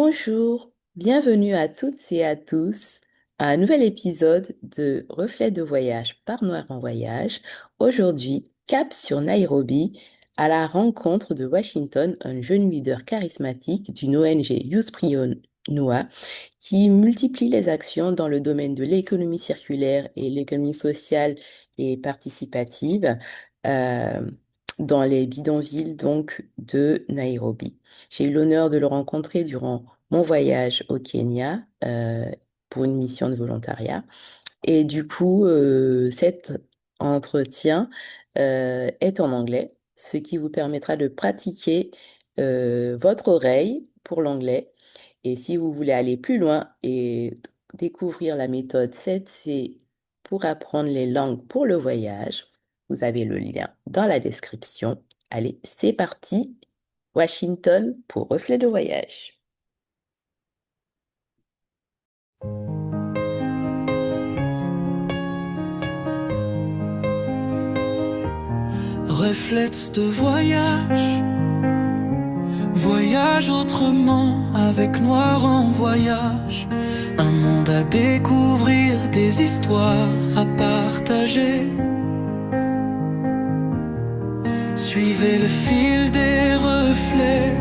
Bonjour, bienvenue à toutes et à tous à un nouvel épisode de Reflets de Voyage par NoirEnVoyage. Aujourd'hui, cap sur Nairobi, à la rencontre de Washington, un jeune leader charismatique d'une ONG YouthPrinua qui multiplie les actions dans le domaine de l'économie circulaire et l'économie sociale et participative euh, dans les bidonvilles donc de Nairobi. J'ai eu l'honneur de le rencontrer durant mon voyage au Kenya pour une mission de volontariat. Et du coup, cet entretien est en anglais, ce qui vous permettra de pratiquer votre oreille pour l'anglais. Et si vous voulez aller plus loin et découvrir la méthode 7C pour apprendre les langues pour le voyage, vous avez le lien dans la description. Allez, c'est parti. Washington pour Reflets de Voyage. Reflets de voyage, voyage autrement avec Noir en voyage. Un monde à découvrir, des histoires à partager. Suivez le fil des reflets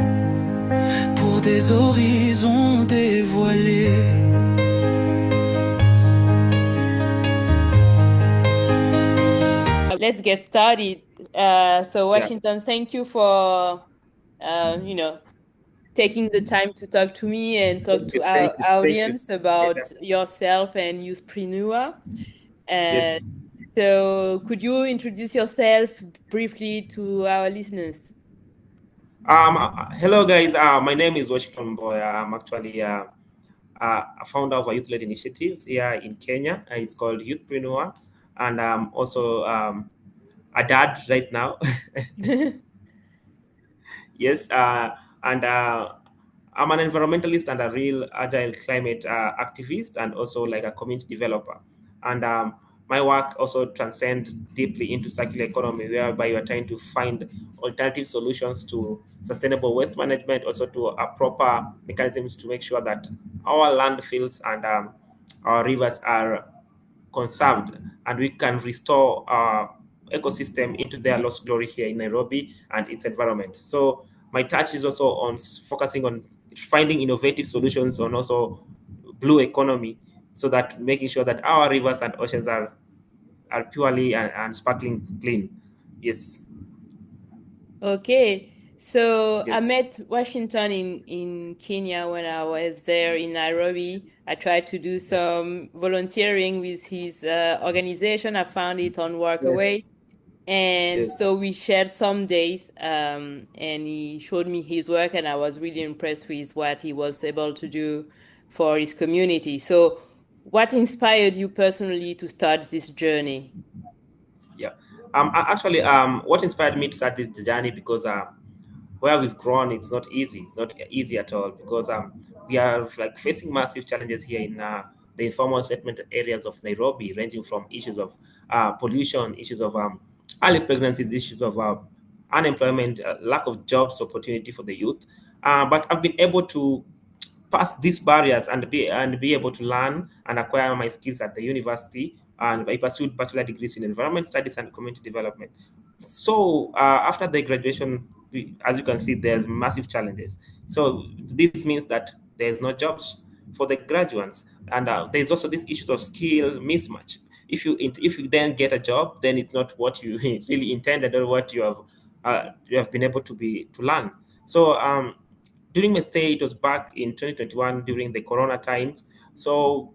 pour des horizons dévoilés. Let's get started. So Washington, thank you for, taking the time to talk to me and talk to our audience about yourself and YouthPrinua. Yes. So could you introduce yourself briefly to our listeners? Hello, guys. My name is Washington Boy. I'm actually a founder of a youth-led initiatives here in Kenya. It's called YouthPrinua, and I'm also a dad right now. Yes, and I'm an environmentalist and a real agile climate activist, and also like a community developer. And my work also transcends deeply into circular economy, whereby you are trying to find alternative solutions to sustainable waste management, also to a proper mechanisms to make sure that our landfills and our rivers are conserved, and we can restore our ecosystem into their lost glory here in Nairobi and its environment. So my touch is also on focusing on finding innovative solutions on also blue economy, so that making sure that our rivers and oceans are purely and sparkling clean. Yes. Okay, so I Yes. met Washington in Kenya when I was there in Nairobi. I tried to do some volunteering with his organization. I found it on Yes. Workaway. And Yes. so we shared some days, and he showed me his work, and I was really impressed with what he was able to do for his community. So, what inspired you personally to start this journey? Yeah. Actually, what inspired me to start this journey, because where we've grown, it's not easy. It's not easy at all, because we are like facing massive challenges here in the informal settlement areas of Nairobi, ranging from issues of pollution, issues of early pregnancies, issues of unemployment, lack of jobs opportunity for the youth. But I've been able to pass these barriers and be able to learn and acquire my skills at the university. And I pursued bachelor degrees in environment studies and community development. So after the graduation, as you can see, there's massive challenges. So this means that there's no jobs for the graduates, and there's also this issue of skill mismatch. If you then get a job, then it's not what you really intended or what you have been able to learn. So during my stay, it was back in 2021 during the Corona times. So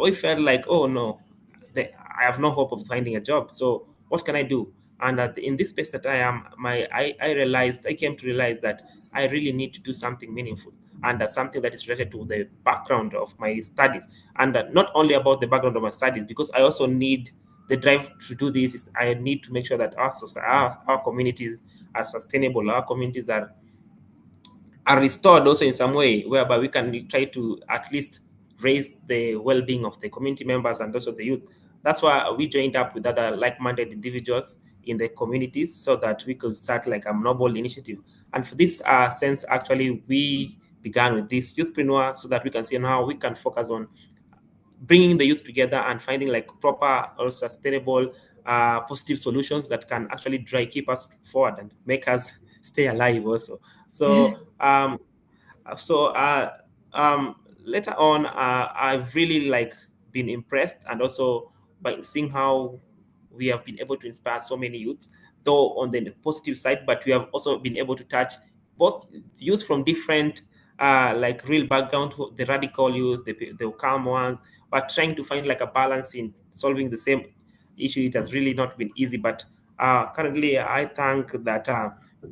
we felt like, oh no, I have no hope of finding a job. So what can I do? And in this space that I am, I came to realize that I really need to do something meaningful, and something that is related to the background of my studies, and not only about the background of my studies, because I also need the drive to do this. I need to make sure that our communities are sustainable, our communities are restored also in some way, whereby we can try to at least raise the well-being of the community members and also the youth. That's why we joined up with other like-minded individuals in the communities, so that we could start like a noble initiative. And for this sense, actually, we began with this YouthPrinua so that we can see how we can focus on bringing the youth together and finding like proper or sustainable positive solutions that can actually keep us forward and make us stay alive also. So so later on, I've really like been impressed and also by seeing how we have been able to inspire so many youths, though on the positive side, but we have also been able to touch both youth from different like real background, the radical youth, the calm ones, but trying to find like a balance in solving the same issue. It has really not been easy, but currently I think that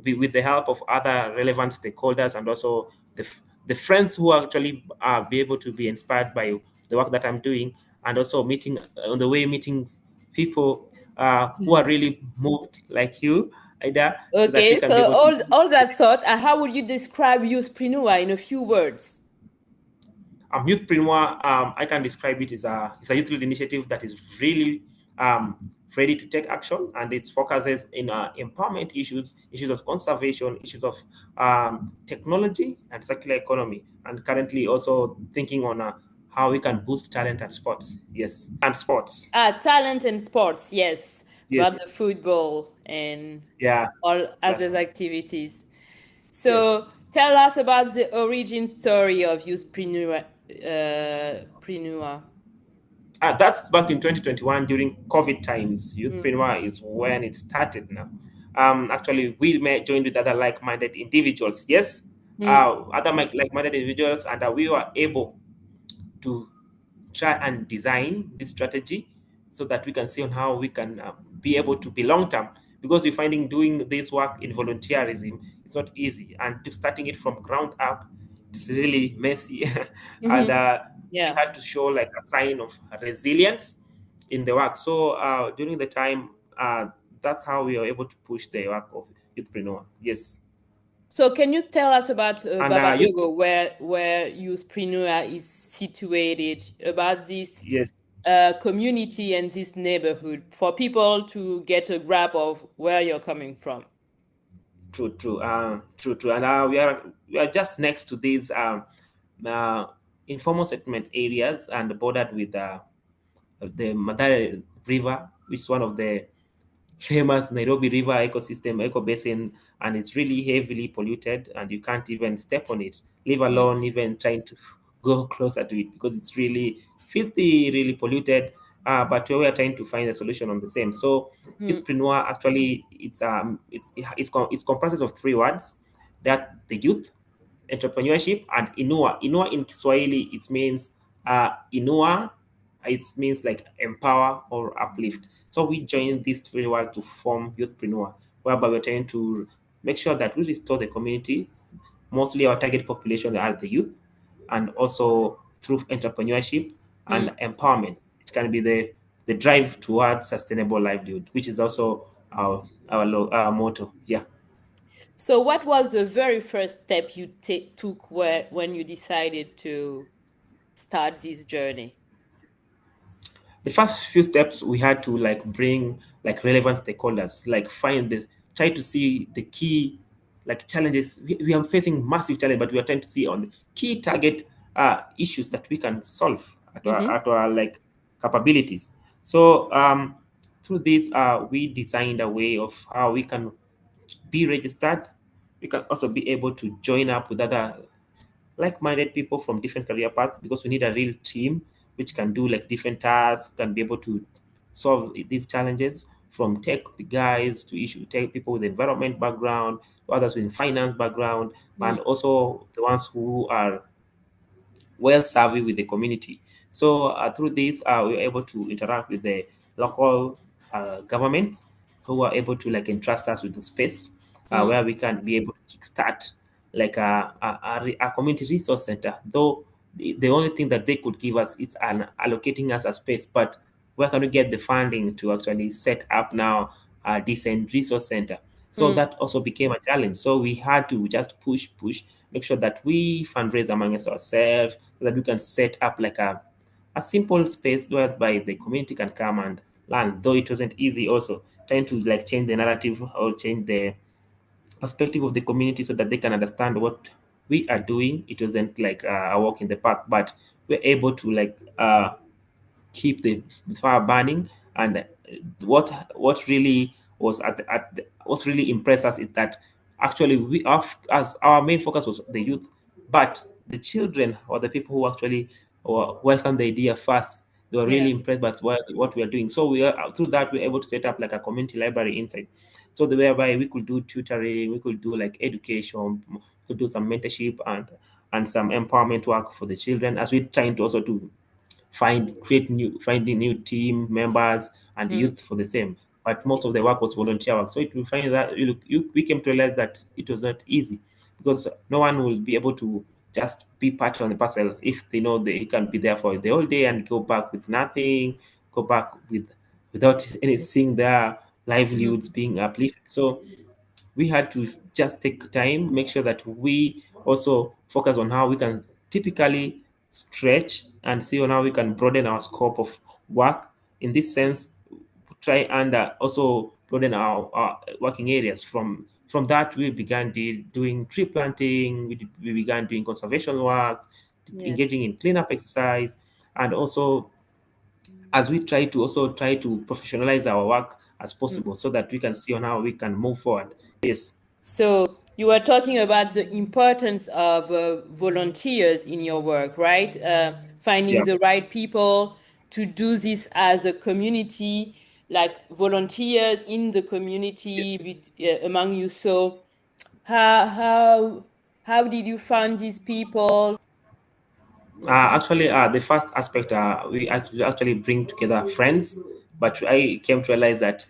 with the help of other relevant stakeholders and also the friends who actually be able to be inspired by the work that I'm doing, and also meeting on the way meeting people who are really moved like you, Ida, so that we Okay, can be so able to. all that thought, how would you describe YouthPrinua in a few words? YouthPrinua, I can describe it as it's a youth-led initiative that is really ready to take action, and it focuses in empowerment issues, issues of conservation, issues of technology and circular economy, and currently also thinking on how we can boost talent and sports. Yes, and sports. Talent and sports, yes, Yes, about the football and yeah, all that's other activities. yes. So tell us about the origin story of YouthPrinua. Prenua. That's back in 2021 during COVID times. Mm. YouthPrinua is when it started now. Actually, we joined with other like-minded individuals. Yes, Mm. other like-minded individuals, and we were able to try and design this strategy so that we can see on how we can be able to be long term, because we're finding doing this work in volunteerism is not easy, and to starting it from ground up, it's really messy. And Mhm. we Yeah. had to show like a sign of resilience in the work. So during the time, that's how we were able to push the work of youthpreneur. Yes. So can you tell us about And youth, Babalogo, where YouthPrenua is situated, about this yes. community and this neighborhood for people to get a grasp of where you're coming from? True. And we are just next to these uh, informal settlement areas and bordered with the Madare River, which is one of the famous Nairobi River ecosystem, eco basin, and it's really heavily polluted, and you can't even step on it, leave Mm. alone even trying to go closer to it because it's really filthy, really polluted. But we are trying to find a solution on the same. So, Mm. youthpreneur actually it's comprises of three words: that the youth, entrepreneurship, and inua. Inua in Kiswahili it means inua. It means like empower or uplift. So we join these three words to form youthpreneur, whereby we're trying to make sure that we restore the community. Mostly our target population are the youth, and also through entrepreneurship and Mm. empowerment. It can be the drive towards sustainable livelihood, which is also our motto. Yeah. So what was the very first step you took when you decided to start this journey? The first few steps we had to like bring like relevant stakeholders, like find the try to see the key like challenges. We are facing massive challenge, but we are trying to see on key target issues that we can solve Mm-hmm. at our like capabilities. So through this we designed a way of how we can be registered. We can also be able to join up with other like-minded people from different career paths, because we need a real team which can do like different tasks, can be able to solve these challenges, from tech guys to issue tech people with environment background, to others with finance background, and Mm. also the ones who are well savvy with the community. So through this, we were able to interact with the local government, who are able to like entrust us with the space Mm. where we can be able to kickstart like a community resource center. Though the only thing that they could give us is an allocating us a space, but where can we get the funding to actually set up now a decent resource center? So Mm. that also became a challenge. So we had to just push, make sure that we fundraise amongst ourselves so that we can set up like a simple space whereby the community can come and learn. Though it wasn't easy also, trying to like change the narrative or change the perspective of the community so that they can understand what we are doing, it wasn't like a walk in the park, but we're able to like keep the fire burning. And what really was what really impressed us is that actually we are, as our main focus was the youth, but the children or the people who actually welcomed the idea first, they were Yeah. really impressed by what we are doing. So we are, through that, we were able to set up like a community library inside, so the whereby we could do tutoring, we could do like education, we could do some mentorship and some empowerment work for the children, as we're trying to also do finding new team members and Mm. youth for the same. But most of the work was volunteer work. So it will find that we came to realize that it was not easy, because no one will be able to just be part on the parcel if they know they can be there for the whole day and go back with nothing, go back without anything, their livelihoods being uplifted. So we had to just take time, make sure that we also focus on how we can typically stretch and see on how we can broaden our scope of work. In this sense, try and also broaden our working areas. From that, we began doing tree planting, we began doing conservation work, Yes. engaging in cleanup exercise, and also as we try to professionalize our work as Mm. possible, so that we can see on how we can move forward. Yes. So you were talking about the importance of volunteers in your work, right? Finding Yeah. the right people to do this as a community, like volunteers in the community Yes. among you. So how how how did you find these people? Actually, the first aspect, we actually bring together friends, but I came to realize that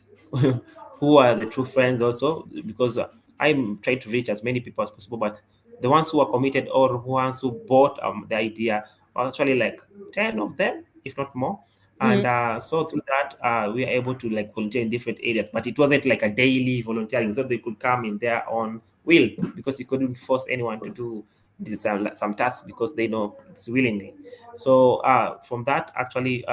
who are the true friends also, because I'm trying to reach as many people as possible, but the ones who are committed or who ones who bought the idea are actually like 10 of them, if not more. And Mm, so through that, we are able to like volunteer in different areas, but it wasn't like a daily volunteering, so they could come in their own will, because you couldn't force anyone to do some tasks because they know it's willingly. So from that, actually,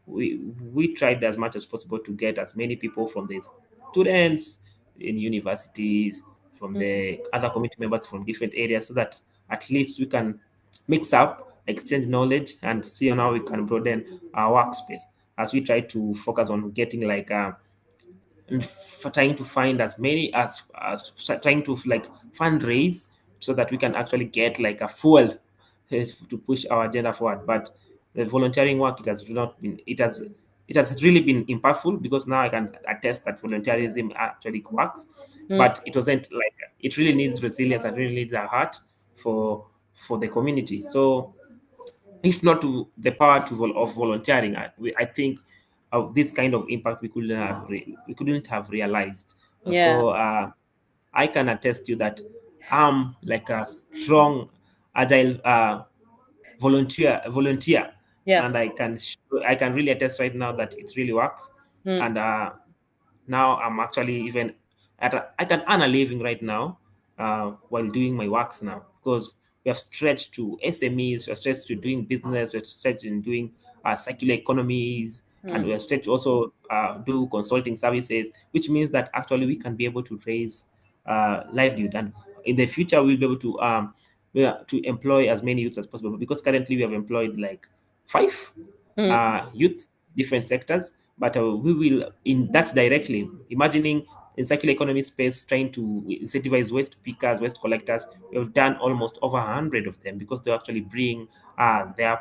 we tried as much as possible to get as many people from the students in universities, from mm, the other community members from different areas, so that at least we can mix up, exchange knowledge, and see on how we can broaden our workspace, as we try to focus on getting like and trying to find as many as trying to like fundraise, so that we can actually get like a fuel to push our agenda forward. But the volunteering work, it has not been it has really been impactful, because now I can attest that volunteerism actually works. mm. But it wasn't like, it really needs resilience and really needs a heart for the community. So if not to the power of volunteering, I think this kind of impact we couldn't have realized. Yeah, So I can attest to you that I'm like a strong, agile volunteer, yeah. and I can really attest right now that it really works. Mm, And now I'm actually even I can earn a living right now while doing my works now, because we have stretched to SMEs, we have stretched to doing business, we have stretched in doing circular economies, and we mm, have stretched to also do consulting services, which means that actually we can be able to raise livelihood, and in the future we'll be able to to employ as many youths as possible, because currently we have employed like five mm, youth, different sectors. But we will, in that directly, imagining in circular economy space, trying to incentivize waste pickers, waste collectors. We've done almost over 100 of them, because they actually bring their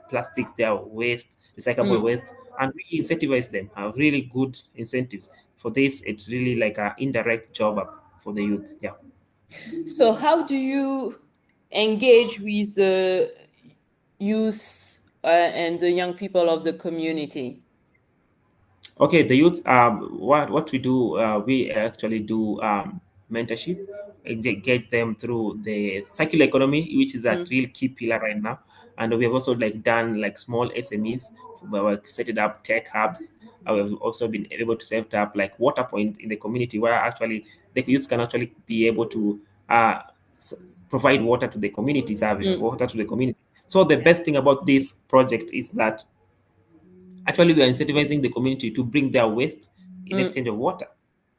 plastics, their waste, recyclable mm. waste, and we incentivize them. Really good incentives for this. It's really like an indirect job up for the youth. Yeah. So how do you engage with the youth and the young people of the community? Okay, the youth. What we do, we actually do mentorship, get them through the circular economy, which is a Mm, real key pillar right now. And we have also like done like small SMEs, where we've set it up tech hubs. We've also been able to set up like water point in the community, where actually the youth can actually be able to uh, s- provide water to the community, service mm. water to the community. So the best thing about this project is that actually we are incentivizing the community to bring their waste in Mm, exchange of water.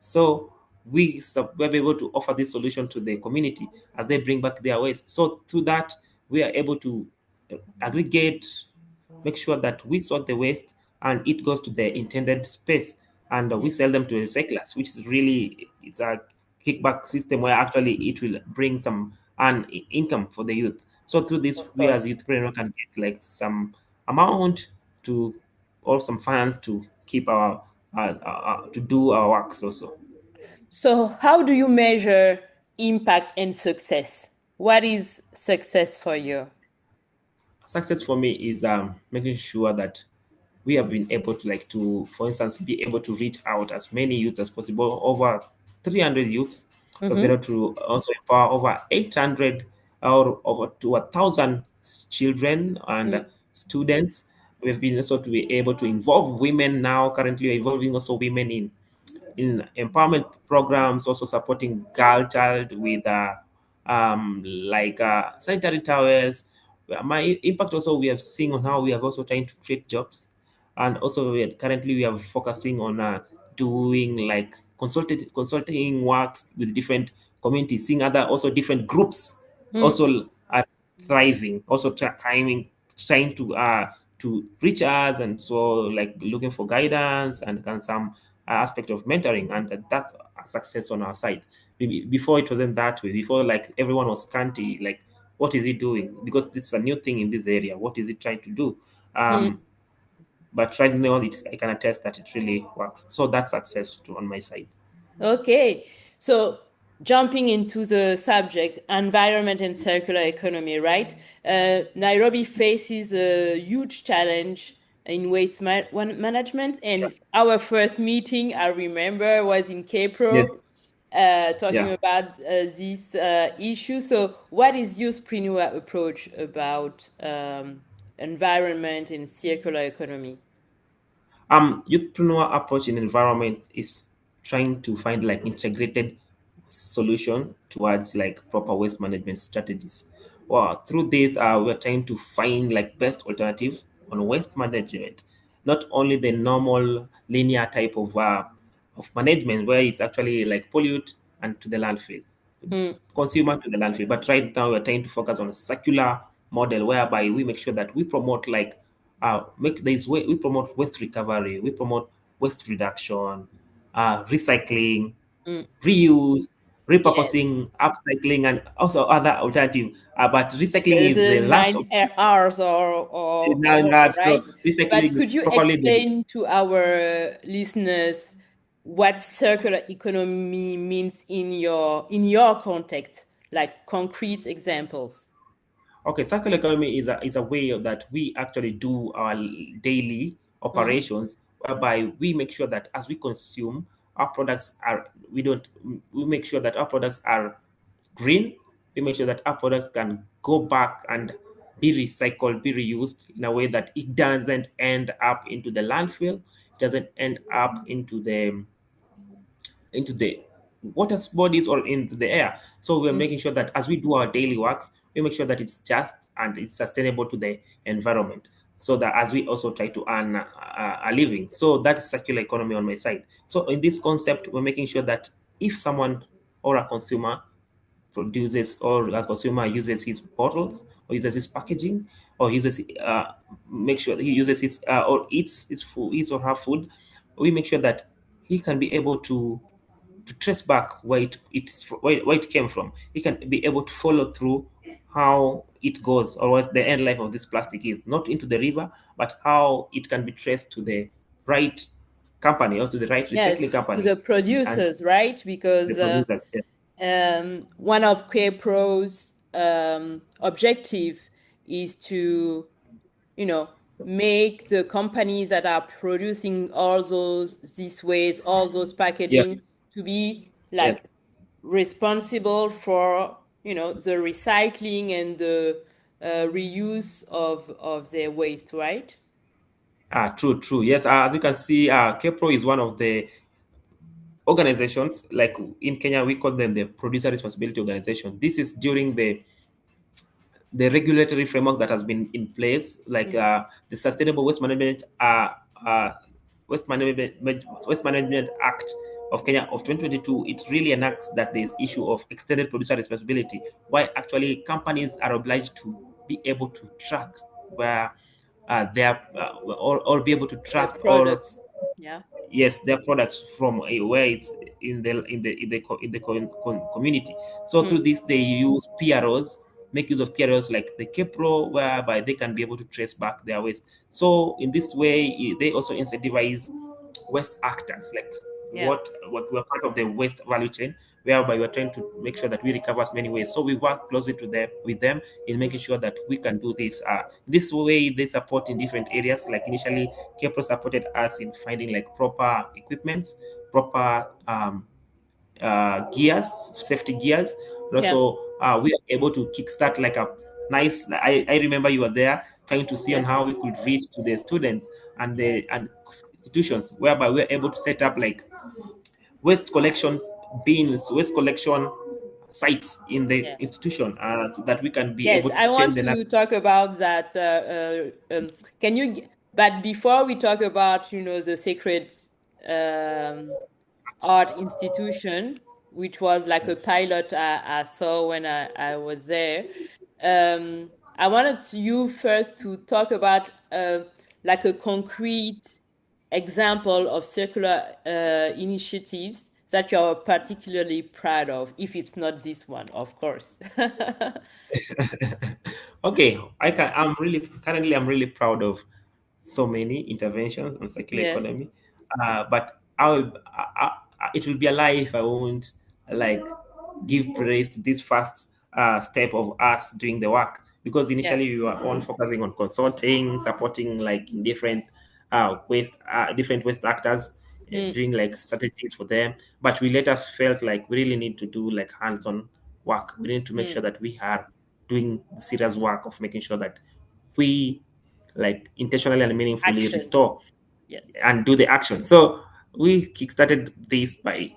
So we're able to offer this solution to the community as they bring back their waste. So through that, we are able to aggregate, make sure that we sort the waste and it goes to the intended space, and we sell them to recyclers, which is really, it's a kickback system where actually it will bring some income for the youth. So through this, Of we as course. youthpreneur can get like some amount to, or some funds to keep our to do our works also. So, how do you measure impact and success? What is success for you? Success for me is making sure that we have been able to, like, to, for instance, be able to reach out as many youths as possible, over 300 youths. We've been Mm-hmm. able to also empower over 800 or over to 1,000 children and students. We've been also to be able to involve women now. Currently, we're involving also women in empowerment programs, also supporting girl child with sanitary towels. My impact also, we have seen on how we have also trying to create jobs, and also currently we are focusing on doing like consulting works with different communities, seeing other also different groups Mm. also are thriving, also trying to reach us, and so like looking for guidance and some aspect of mentoring, and that's a success on our side. Maybe before it wasn't that way. Before, like, everyone was scanty, like, what is he doing? Because this is a new thing in this area. What is he trying to do? Mm. But right now, I can attest that it really works. So that's success on my side. Okay. So, jumping into the subject, environment and circular economy, right? Nairobi faces a huge challenge in waste management. And our first meeting, I remember, was in Yes. Capro, talking Yeah. about this issue. So, what is YouthPrinua approach about environment and circular economy? Youthpreneur approach in environment is trying to find like integrated solution towards like proper waste management strategies. Well, through this, we're trying to find like best alternatives on waste management, not only the normal linear type of management where it's actually like pollute and to the landfill, Mm. consumer to the landfill. But right now, we're trying to focus on a circular model whereby we make sure that we promote like make this way, we promote waste recovery, we promote waste reduction, recycling, Mm. reuse, Yes. repurposing, upcycling, and also other alternative. But recycling There's is a the last nine of hours or now. more, So right? But recycling is could you properly the. explain to our listeners what circular economy means in your context, like concrete examples? Okay, circular economy is a way that we actually do our daily Mm. operations, whereby we make sure that as we consume, our products are we don't we make sure that our products are green. We make sure that our products can go back and be recycled, be reused in a way that it doesn't end up into the landfill. It doesn't end up into the water bodies or into the air. So we're Mm. making sure that as we do our daily works, we make sure that it's just and it's sustainable to the environment. So that as we also try to earn a living. So that's circular economy on my side. So in this concept, we're making sure that if someone or a consumer produces, or a consumer uses his bottles or uses his packaging, or uses make sure he uses his or eats his food, eats or her food, we make sure that he can be able to trace back where it came from. He can be able to follow through how it goes, or what the end life of this plastic is, not into the river, but how it can be traced to the right company or to the right recycling Yes, to company the and producers, right? the Because producers. Yes. one of Pro's objective is to, make the companies that are producing all those these ways, all those Yes. packaging, to be like Yes. responsible for, the recycling and the reuse of their waste, right? True, true. Yes, as you can see, KPRO is one of the organizations, like in Kenya, we call them the Producer Responsibility Organization. This is during the regulatory framework that has been in place, like Mm. the Sustainable Waste Management Waste Management Act, of Kenya of 2022, it really enacts that there's issue of extended producer responsibility, why actually companies are obliged to be able to track where their or be able to The track or products. Yeah. yes their products from where it's in the community. So through this they use PROs, make use of PROs like the KPRO, whereby they can be able to trace back their waste. So in this way they also incentivize waste actors, like Yeah. what we're part of the waste value chain, whereby we're trying to make sure that we recover as many ways. So we work closely to them with them in making sure that we can do this. This way they support in different areas. Like initially, Kepro supported us in finding like proper equipments, proper gears, safety gears. And Yeah. also, we are able to kickstart like a nice. I remember you were there trying to see on Yeah. how we could reach to the students and the and institutions, whereby we're able to set up like waste collections bins, waste collection sites in the Yeah. institution, so that we can be Yes, able to I change want the to narrative. talk about that. Can you? But before we talk about, the sacred um, art institution, which was like a Yes. pilot I saw when I was there. I wanted you first to talk about like a concrete example of circular initiatives that you're particularly proud of, if it's not this one, of course. Okay, I'm really proud of so many interventions on circular Yeah. economy, but it will be a lie if I won't like give praise to this first step of us doing the work, because Yeah. initially we were on focusing on consulting, supporting like in different waste actors, Mm, doing like strategies for them. But we later felt like we really need to do like hands-on work. We need to make sure mm. that we are doing serious work of making sure that we like intentionally and meaningfully Action. restore Yes. and do the action. So we kickstarted this by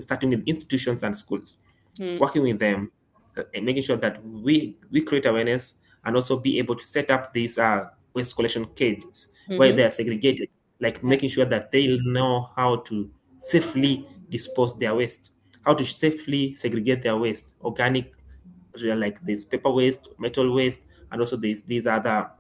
starting with institutions and schools, Mm, working with them, and making sure that we create awareness and also be able to set up these waste collection cages where they mm-hmm. are segregated, like Yeah. making sure that they know how to safely dispose their waste, how to safely segregate their waste, organic, like this paper waste, metal waste, and also these other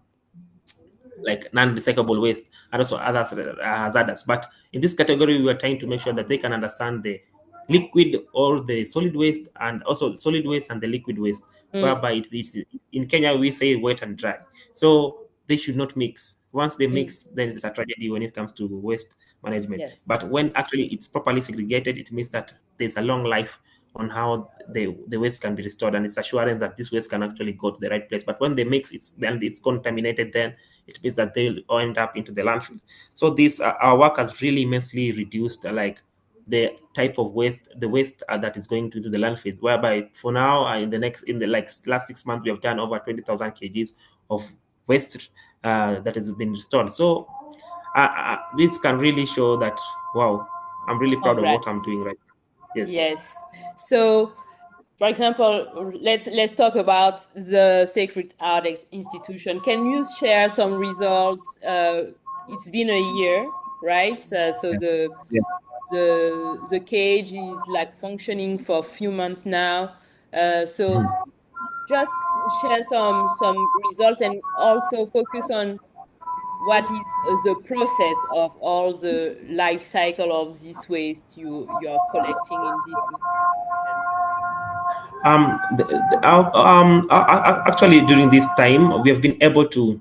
like non-recyclable waste, and also other hazardous. But in this category, we are trying to make sure that they can understand the liquid or the solid waste, and also solid waste and the liquid waste, Mm, whereby it's in Kenya we say wet and dry. So they should not mix. Once they mm. mix, then it's a tragedy when it comes to waste management. Yes. But when actually it's properly segregated, it means that there's a long life on how the waste can be restored, and it's assurance that this waste can actually go to the right place. But when they mix, it's contaminated, then it means that they'll end up into the landfill. So this our work has really immensely reduced like the type of waste, the waste that is going to the landfill. Whereby for now, in the like last 6 months, we have done over 20,000 kgs of waste that has been restored. So this can really show that wow, I'm really proud of what I'm Congrats. doing right now. Yes. Yes. So, for example, let's talk about the Sacred Art Institution. Can you share some results? It's been a year, right? So Yes. the cage is like functioning for a few months now. So just share some results and also focus on what is the process of all the life cycle of this waste you're collecting in this institution. Actually, during this time, we have been able to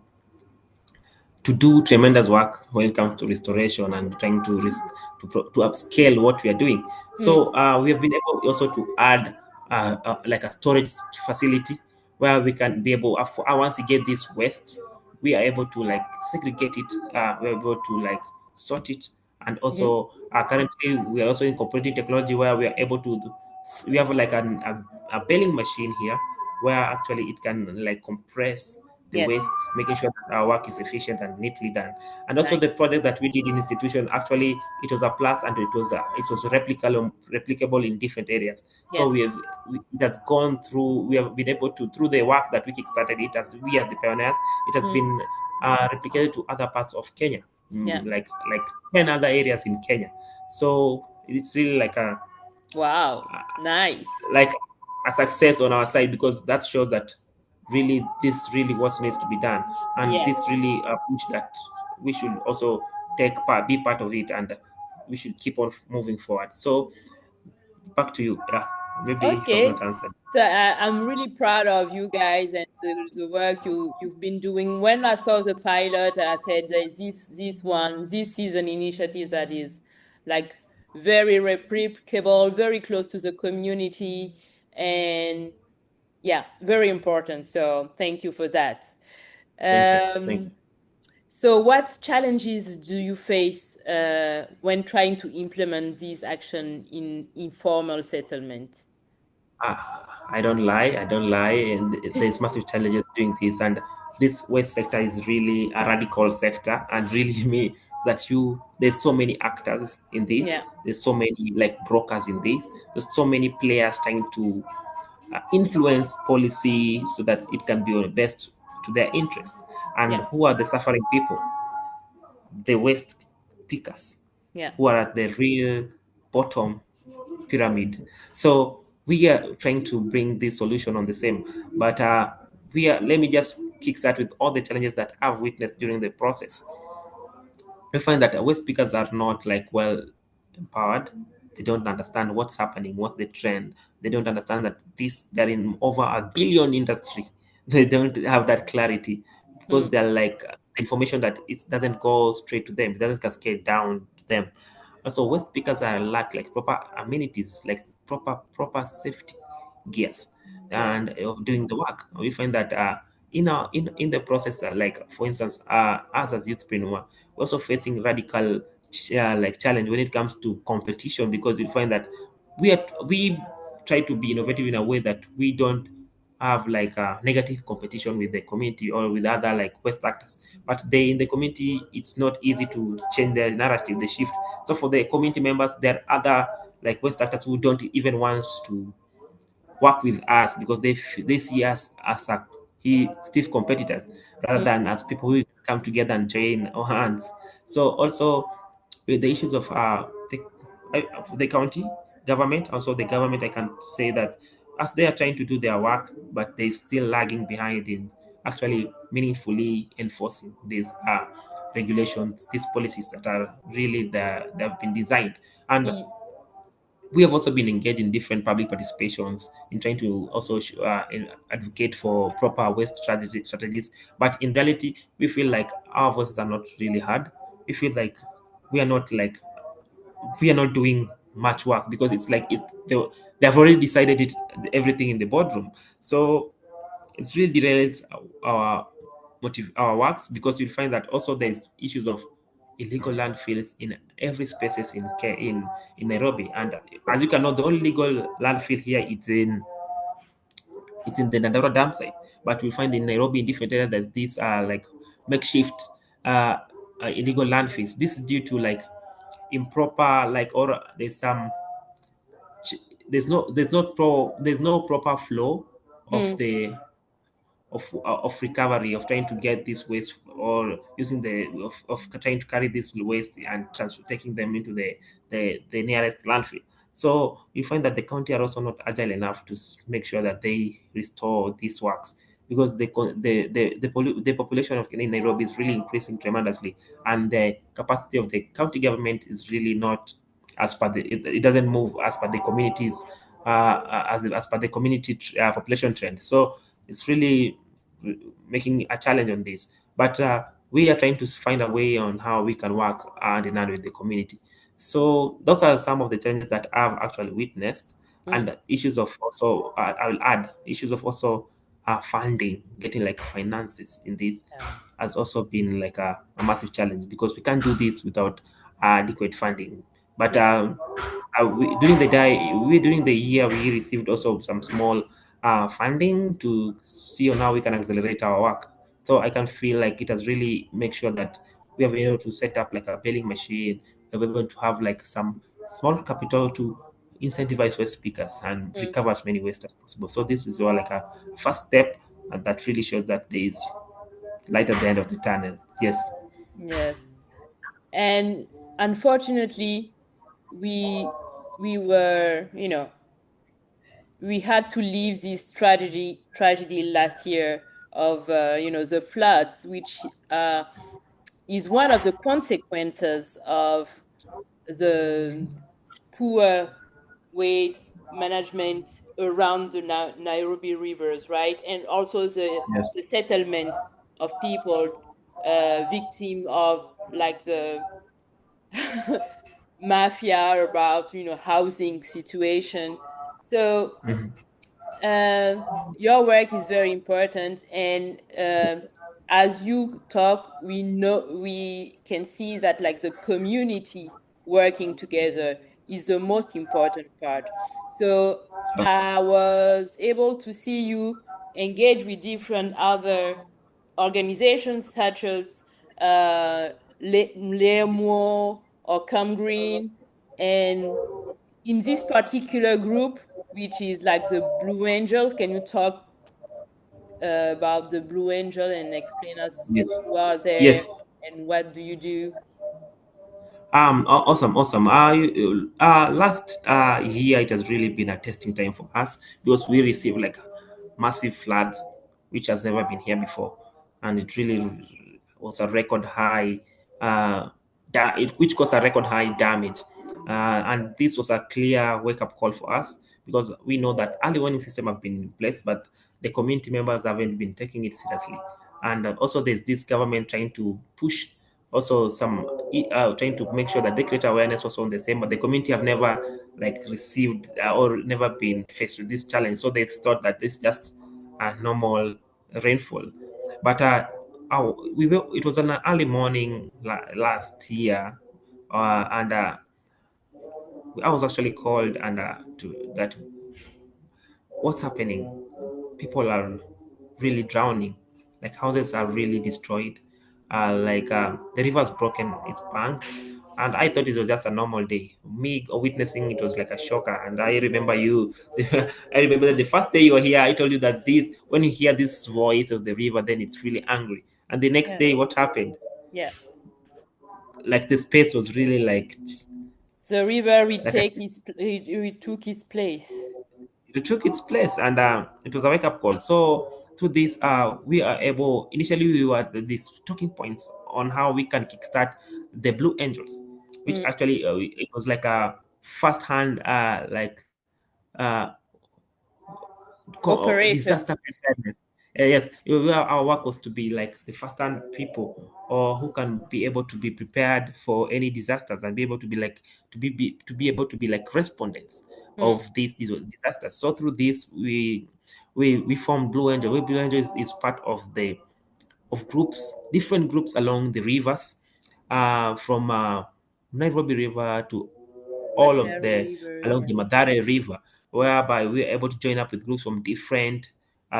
do tremendous work when it comes to restoration and trying to upscale what we are doing. Mm, So we have been able also to add like a storage facility where we can be able once you get this waste, we are able to like segregate it. We're able to like sort it, and mhm. also currently we are also incorporating technology where we are able to we have like a baling machine here where actually it can like compress the Yes, waste, making sure that our work is efficient and neatly done. And also the nice. project that we did in institution, actually it was a plus, and it was replicable in different areas. So Yes. it has gone through. We have been able to, through the work that we kickstarted it as we are the pioneers. It has Mm, been replicated to other parts of Kenya, yeah. like 10 other areas in Kenya. So it's really Wow, nice. like a success on our side, because that shows that really this really what needs to be done, and Yes. this really push that we should also be part of it, and we should keep on moving forward. So back to you. Yeah, maybe I've Okay. not answered. So I'm really proud of you guys and the work you've been doing. When I saw the pilot, I said there's this is an initiative that is like very replicable, very close to the community, and yeah, very important. So thank you for that. Thank you. Thank you. Um, so what challenges do you face when trying to implement this action in informal settlement? I don't lie. I don't lie. And there's massive challenges doing this. And this waste sector is really a radical sector, and really me that there's so many actors in this. Yeah, There's so many like brokers in this. There's so many players trying to influence policy so that it can be best to their interest. And yeah, who are the suffering people? The waste pickers, yeah. who are at the real bottom pyramid. So we are trying to bring this solution on the same, but we are. Let me just kickstart with all the challenges that I've witnessed during the process. We find that waste speakers are not like well empowered. They don't understand what's happening, what's the trend. They don't understand that they're in over a billion industry. They don't have that clarity, because Mm, they're like information that it doesn't go straight to them. It doesn't cascade down to them. Also, waste speakers are lack like proper amenities, like proper safety gears, yeah. and of doing the work. We find that in the process, like for instance, us as youthpreneur, we're also facing radical like challenge when it comes to competition, because we find that we try to be innovative in a way that we don't have like a negative competition with the community or with other like West actors. But they in the community, it's not easy to change the narrative, the shift. So for the community members, there are other like West actors who don't even want to work with us, because they see us as stiff competitors, rather Mm, than as people who come together and join our hands. So also with the issues of the county government, also the government, I can say that as they are trying to do their work, but they still lagging behind in actually meaningfully enforcing these regulations, these policies that are really they have been designed. And mm, we have also been engaged in different public participations in trying to also advocate for proper waste strategies. But in reality, we feel like our voices are not really heard. We feel like we are not like we are not doing much work, because it's like they have already decided it everything in the boardroom. So it's really derails our works, because you'll find that also there's issues of illegal landfills in every spaces in Nairobi. And as you can know, the only legal landfill here it's in the Dandora dam site. But we find in Nairobi in different areas that these are like makeshift uh, illegal landfills. This is due to like improper like or there's some there's no proper flow of mm, the of recovery, of trying to get this waste, or using of trying to carry this waste and taking them into the nearest landfill. So you find that the county are also not agile enough to make sure that they restore these works, because the population of Nairobi is really increasing tremendously, and the capacity of the county government is really not as per it doesn't move as per the communities as per the community population trend. So it's really making a challenge on this. But we are trying to find a way on how we can work hand in hand with the community. So those are some of the challenges that I've actually witnessed, mm. and issues of also I will add issues of also funding, getting like finances in this Yeah. has also been like a massive challenge, because we can't do this without adequate funding. But Yeah. during the year we received also some small funding to see on how we can accelerate our work. So I can feel like it has really make sure that we have been able to set up like a billing machine. We're able to have like some small capital to incentivize waste speakers and Mm. recover as many waste as possible. So this is all like a first step, and that really shows that there is light at the end of the tunnel. Yes. Yes. And unfortunately, we were, we had to leave this tragedy last year of the floods, which is one of the consequences of the poor waste management around the Nairobi rivers, right? And also Yes. the settlements of people victim of like the mafia about housing situation. So your work is very important, and as you talk, we can see that like the community working together is the most important part. So I was able to see you engage with different other organizations such as Lemo or Come Green, and in this particular group, which is like the Blue Angels, can you talk about the Blue Angel and explain us Yes. who are there Yes. and what do you do? Awesome, awesome. Last year it has really been a testing time for us because we received like massive floods, which has never been here before, and it really was a record high, which caused a record high damage. And this was a clear wake up call for us because we know that early warning system have been in place, but the community members haven't been taking it seriously. And also, there's this government trying to push also some trying to make sure that they create awareness also on the same, but the community have never like received or never been faced with this challenge, so they thought that this is just a normal rainfall. But it was an early morning last year, and I was actually called and to that what's happening. People are really drowning. Like houses are really destroyed. The river's broken its banks, and I thought it was just a normal day. Me witnessing it was like a shocker. And I remember you. I remember that the first day you were here, I told you that this when you hear this voice of the river, then it's really angry. And the next Yeah, day, what happened? yeah. Like the space was really The river like a retook its place. it took its place, and it was a wake up call. So through this, we are able. Initially, we were at these talking points on how we can kickstart the Blue Angels, which Mm. actually it was like a first hand uh, Operation. disaster preparedness. Yes, our work was to be like the first-hand people, or who can be able to be prepared for any disasters and be able to be like to be able to be like respondents Mm. of these disasters. So through this, we formed Blue Angel. Blue Angel is part of the of groups, different groups along the rivers, from Nairobi River to all of Matere the River, along yeah. the Madare River, whereby we are able to join up with groups from different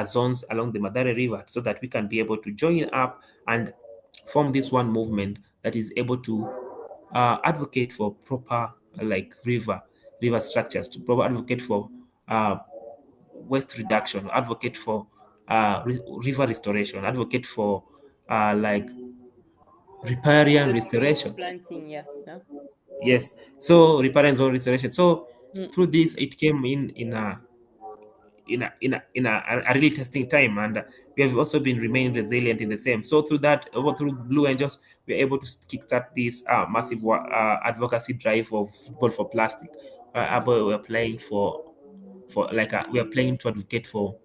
zones along the Madare River, so that we can be able to join up and form this one movement that is able to advocate for proper river structures, to proper advocate for uh, waste reduction, advocate for river restoration, advocate for like riparian The trees restoration. planting, yeah. Yeah. Yes. So repair and zone restoration. So Mm. through this, it came in a really testing time, and we have also been remaining resilient in the same. So through that, over through Blue Angels, we are able to kickstart this massive advocacy drive of football for plastic. We are playing we are playing to advocate for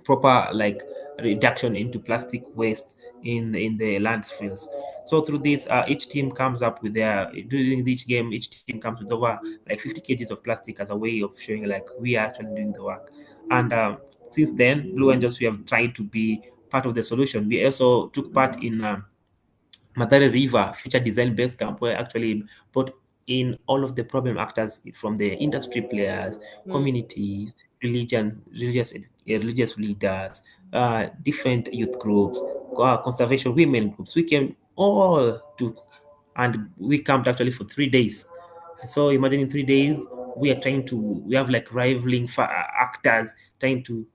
proper like reduction into plastic waste in the landfills. So through this, each team comes up with their during each game. Each team comes with over like 50 kgs of plastic as a way of showing like we are actually doing the work. And since then, Blue Angels, we have tried to be part of the solution. We also took part in Madare River Future Design Base Camp, where actually brought in all of the problem actors from the industry players, Mm. communities, religious leaders, different youth groups, conservation women groups. We came all to, and we camped actually for 3 days. So imagine in 3 days, we have like rivaling actors trying to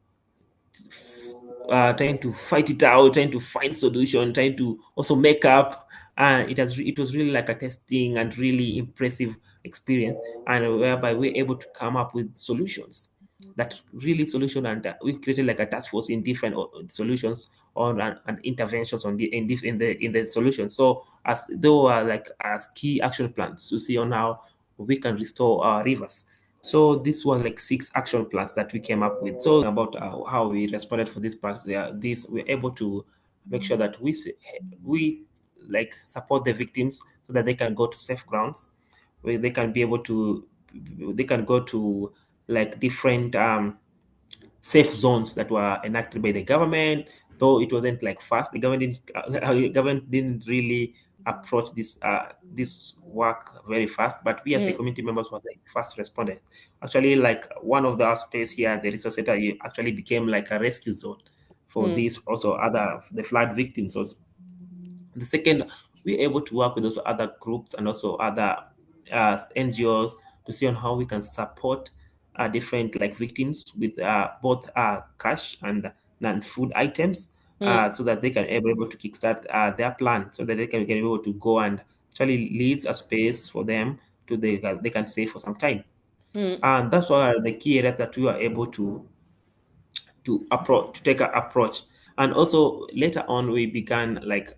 fight it out, trying to find solution, trying to also make up. It was really like a testing and really impressive experience, and whereby we're able to come up with solutions that really solution, and we created like a task force in different solutions on and interventions on in the solution. So as though like as key action plans to see on how we can restore our rivers. So this was like 6 action plans that we came up with. So about how we responded for this part, this we're able to make sure that we like support the victims so that they can go to safe grounds, where they can be able to they can go to like different safe zones that were enacted by the government. Though it wasn't like fast, the government didn't really approach this work very fast. But we as the Mm, community members were like fast responded. Actually, like one of the space here, the resource center, actually became like a rescue zone for mm, these also other the flood victims. Also, the second, we're able to work with those other groups and also other NGOs to see on how we can support different like victims with both cash and non-food items, mm, so that they can be able to kickstart their plan, so that they can be able to go and actually lease a space for them to they can stay for some time. mm, And that's why the key areas that we are able to take an approach. And also later on we began like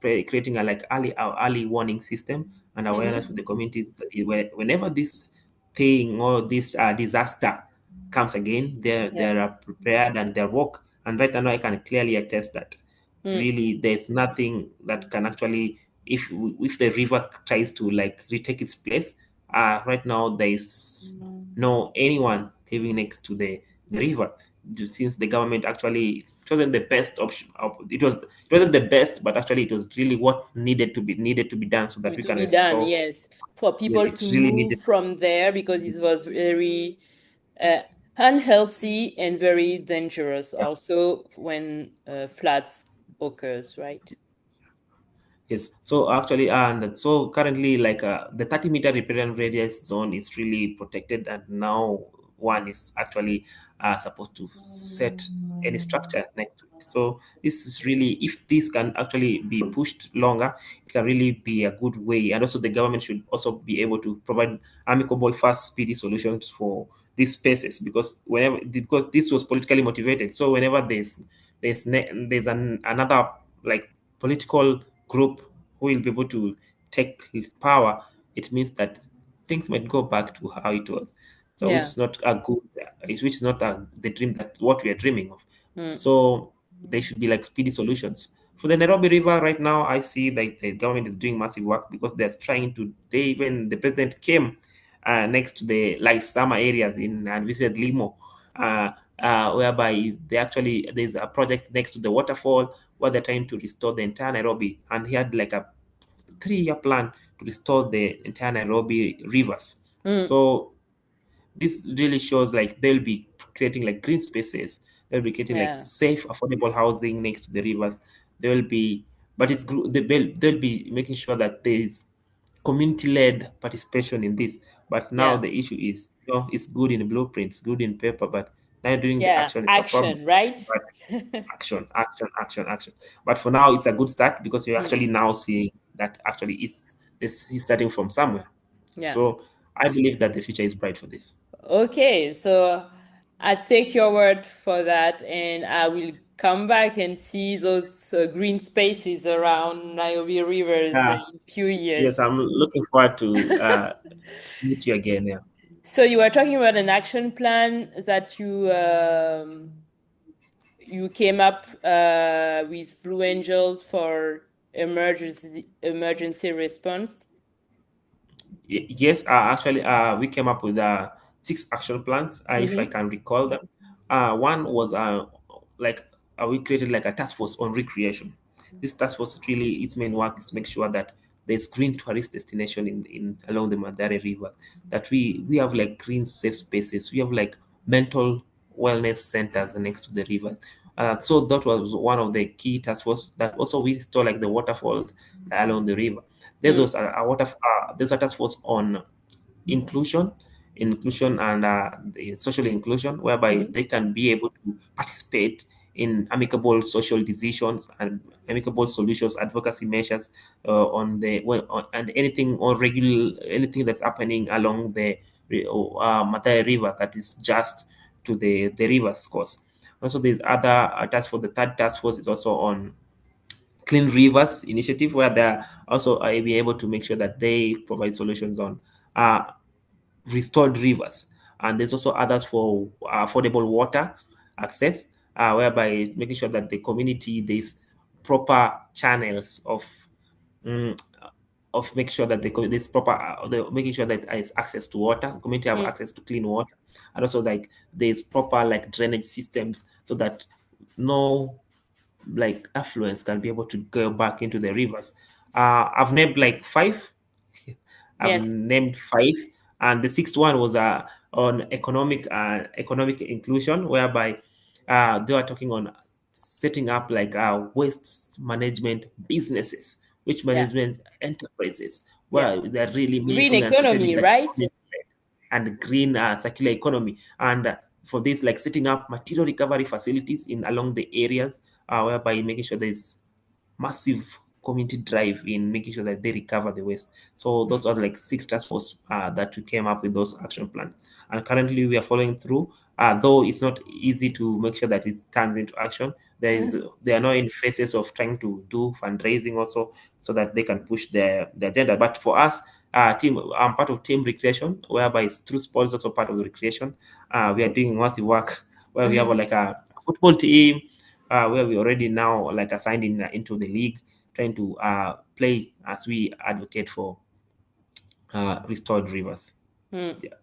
creating a like early warning system and awareness mhm. with the communities that whenever this thing or this disaster comes again, they Yeah. are prepared and they work. And right now I can clearly attest that Mm, really there's nothing that can actually, if the river tries to like retake its place, right now there is no anyone living next to the river, since the government actually, it wasn't the best option. It wasn't the best, but actually it was really what needed to be done so that we to can be done, restore. yes, for Yes, people it to really move needed. from there because it was very uh, unhealthy and very dangerous also when floods occurs, right? Yes. So actually, and so currently, like the 30-meter riparian radius zone is really protected, and now one is actually supposed to set any structure next to it. So this is really, if this can actually be pushed longer, it can really be a good way. And also, the government should also be able to provide amicable, fast, speedy solutions for these spaces, because this was politically motivated. So whenever there's another like political group who will be able to take power, it means that things might go back to how it was. So which Yeah. is not a good, which is not the dream that what we are dreaming of. Mm, So there should be like speedy solutions. For the Nairobi River right now, I see like the government is doing massive work because they're trying to. They even the president came next to the like summer areas in and visited Limo, whereby they actually there's a project next to the waterfall where they're trying to restore the entire Nairobi, and he had like a 3-year plan to restore the entire Nairobi rivers. mm, So this really shows like they'll be creating like green spaces. They'll be creating like yeah. safe, affordable housing next to the rivers. They will be, but they'll be making sure that there is community-led participation in this. But now Yeah. the issue is, it's good in blueprints, good in paper, but now doing the Yeah. action is a problem. Action, right? But action, action, action, action. But for now, it's a good start because you're Mm, actually now seeing that actually it's starting from somewhere. yeah. So I believe that the future is bright for this. Okay, so I take your word for that, and I will come back and see those green spaces around Nairobi rivers Yeah, in few yes, years. I'm looking forward to meet you again. Yeah. So you were talking about an action plan that you came up with Blue Angels for emergency response. Yes, actually, we came up with 6 action plans, if I Mm-hmm. can recall them. One was like we created like a task force on recreation. This task force really, its main work is to make sure that there's green tourist destination in along the Mandare River. That we have like green safe spaces. We have like mental wellness centers next to the rivers. So that was one of the key task force. That also we store like the waterfalls along the river. There's Mm, also there's a task force on inclusion, and the social inclusion, whereby mm, they can be able to participate in amicable social decisions and amicable solutions, advocacy measures and anything that's happening along the Matai River that is just to the river's course. Also, there's other task force. The third task force is also on Clean Rivers initiative, where they're also be able to make sure that they provide solutions on uh, restored rivers. And there's also others for affordable water access, whereby making sure that the community there's proper channels mm, of making sure that there's proper making sure that it's access to water, community have Mm. access to clean water, and also like there's proper like drainage systems so that no like affluence can be able to go back into the rivers. I've named like five. I've Yes. named five, and the sixth one was on economic inclusion, whereby they are talking on setting up like waste management businesses, which Yeah. management enterprises, Yeah. where they're really Green meaningful and strategic, economy, like right? and green circular economy. And for this, like setting up material recovery facilities in along the areas, whereby making sure there's massive community drive in making sure that they recover the waste. So Mm. those are like six task force that we came up with those action plans, and currently we are following through. Though it's not easy to make sure that it turns into action. They are now in phases of trying to do fundraising also, so that they can push the agenda. But for us, I'm part of team recreation, whereby through sports also part of the recreation. We are doing massive work where we have like a football team, where we already now like assigned into the league, trying to play as we advocate for restored rivers. Mm. Yeah.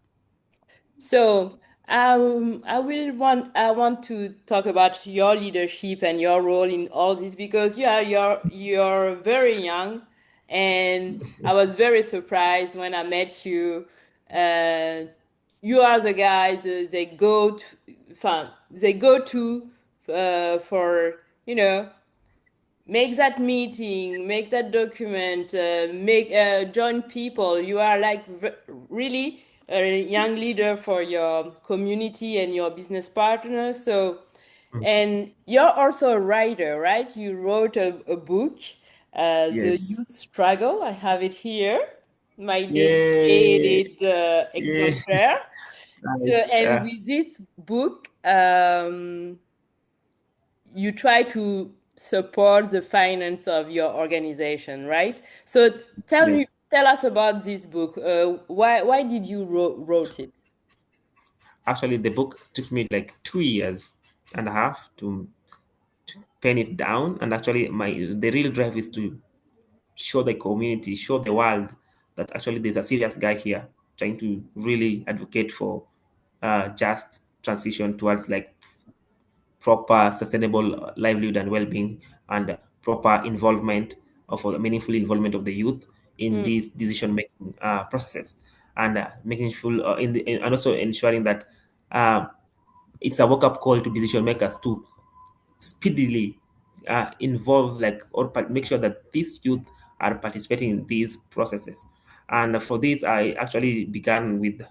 So, I want to talk about your leadership and your role in all this because you're very young, and I was very surprised when I met you. Uh, you are the guy they go to for make that meeting, make that document, make join people. You are like really a young leader for your community and your business partners. So, Mhm. and you're also a writer, right? You wrote a book, The Yes. Youth Struggle. I have it here, my Yay! dedicated Yay! exemplar. So, Nice. and with this book, you try to support the finance of your organization, right? So Yes. tell us about this book. Why did you wrote it? Actually, the book took me like 2 years and a half to pen it down. And actually, my the real drive is to show the community, show the world that actually there's a serious guy here trying to really advocate for just transition towards like proper sustainable livelihood and well-being, and proper involvement of meaningful involvement of the youth in Mm, these decision making processes, and making sure and also ensuring that uh, it's a wake-up call to decision makers to speedily involve like or make sure that these youth are participating in these processes. And for this I actually began with